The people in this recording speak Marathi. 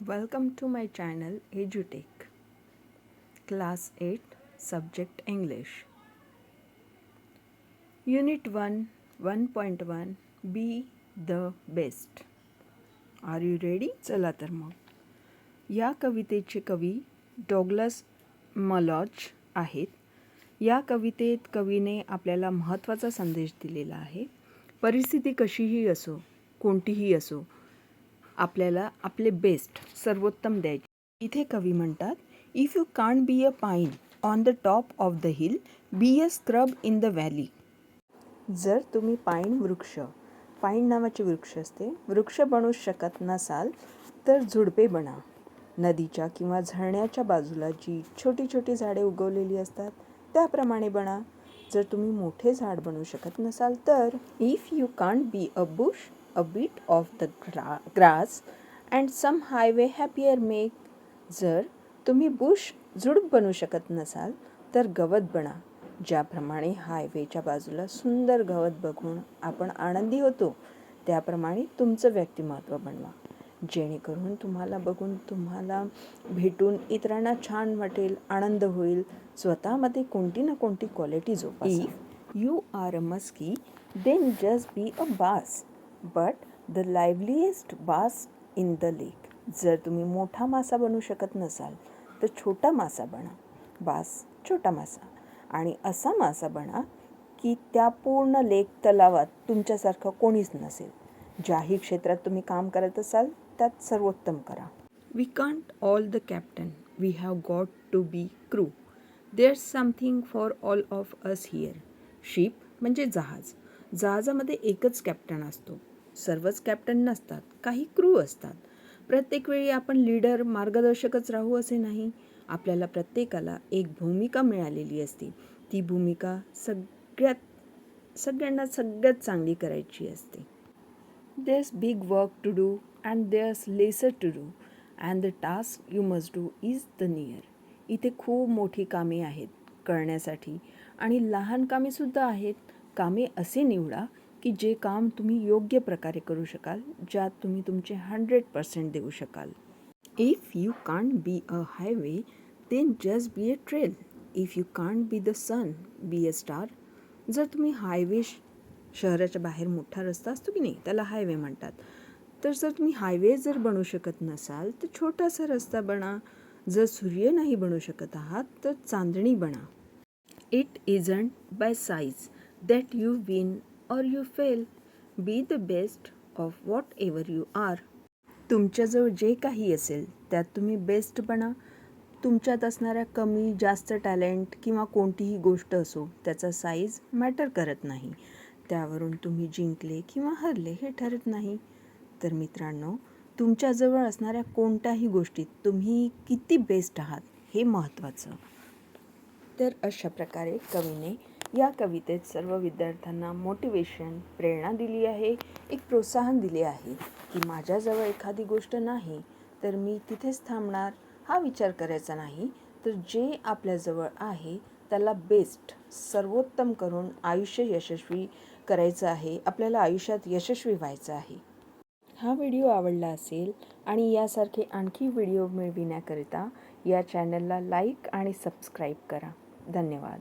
Welcome to my channel EduTech, Class 8, Subject English. Unit 1, 1.1 Be the Best. Are you ready? चला तर मग. या कवितेचे कवी डॉग्लस मलॉच आहेत. या कवितेत कवीने आपल्याला महत्त्वाचा संदेश दिलेला आहे. परिस्थिती कशीही असो, कोणतीही असो, आपल्याला आपले बेस्ट सर्वोत्तम द्यायचे. इथे कवी म्हणतात, if you can't be a pine on the top of the hill, be a scrub in the valley. जर तुम्ही पाईन नावाचे वृक्ष असते, वृक्ष बनू शकत नसाल तर झुडपे बना. नदीच्या किंवा झरण्याच्या बाजूला जी छोटी छोटी झाडे उगवलेली असतात त्याप्रमाणे बना. जर तुम्ही मोठे झाड बनू शकत नसाल तर if you can't be a bush, a bit of the grass and some highway happier make. जर तुम्ही झुडूप बनू शकत नसाल तर गवत बना. ज्याप्रमाणे हायवेच्या बाजूला सुंदर गवत बघून आपण आनंदी होतो, त्याप्रमाणे तुमचं व्यक्तिमत्व बनवा, जेणेकरून तुम्हाला बघून तुम्हाला भेटून इतरांना छान वाटेल, आनंद होईल. स्वतःमध्ये कोणती ना कोणती क्वालिटी जोपासा. If you are a muskie then just be a bass, but the liveliest bass in the lake. जर तुम्ही मोठा मासा बनू शकत नसाल तर छोटा मासा बना. बास छोटा मासा, आणि असा मासा बना की त्या पूर्ण लेक तलावात तुमच्यासारखं कोणीच नसेल. ज्याही क्षेत्रात तुम्ही काम करत असाल त्यात सर्वोत्तम करा. We can't all the captain, we have got to be crew. There's something for all of us here. Ship म्हणजे जहाज. जहाजामध्ये एकच कॅप्टन असतो. सर्वच कॅप्टन नसतात, काही क्रू असतात. प्रत्येक वेळी आपण लीडर, मार्गदर्शकच राहू असे नाही. आपल्याला प्रत्येकाला एक भूमिका मिळालेली असते. ती भूमिका सगळ्यांना सगळ्यात चांगली करायची असते. There's big work to do and there's lesser to do and the task you must do is the near. इथे खूप मोठी कामे आहेत करण्यासाठी आणि लहान कामेसुद्धा आहेत. कामे असे निवडा की जे काम तुम्ही योग्य प्रकारे करू शकाल, ज्यात तुम्ही तुमचे 100% देऊ शकाल. If you can't be a highway then just be a trail. If you can't be the sun be a star. जर तुम्ही हायवे, शहराच्या बाहेर मोठा रस्ता असतो की नाही, त्याला हायवे म्हणतात. तर जर तुम्ही हायवे जर बनू शकत नसाल तर छोटासा रस्ता बना. जर सूर्य नाही बनू शकत आहात तर चांदणी बना. It isn't by size that you win or you fail. Be the best of whatever you are. तुमच्याजवळ जे काही असेल त्यात तुम्ही बेस्ट बना. तुमच्यात असणाऱ्या कमी जास्त टॅलेंट किंवा कोणतीही गोष्ट असो, त्याचा साईज मॅटर करत नाही. त्यावरून तुम्ही जिंकले किंवा हरले हे ठरत नाही. तर मित्रांनो, तुमच्याजवळ असणाऱ्या कोणत्याही गोष्टीत तुम्ही किती बेस्ट आहात हे महत्त्वाचं. तर अशा प्रकारे कवीने या कवितेत सर्व विद्यार्थ्यांना मोटिवेशन, प्रेरणा दिली आहे. एक प्रोत्साहन दिले आहे की माझ्याजवळ एखादी गोष्ट नाही तर मी तिथेच थांबणार हा विचार करायचा नाही, तर जे आपल्याजवळ आहे त्याला बेस्ट, सर्वोत्तम करून आयुष्य यशस्वी करायचं आहे. आपल्याला आयुष्यात यशस्वी व्हायचं आहे. हा व्हिडिओ आवडला असेल आणि यासारखे आणखी व्हिडिओ मिळविण्याकरिता या चॅनलला लाईक आणि सबस्क्राईब करा. धन्यवाद.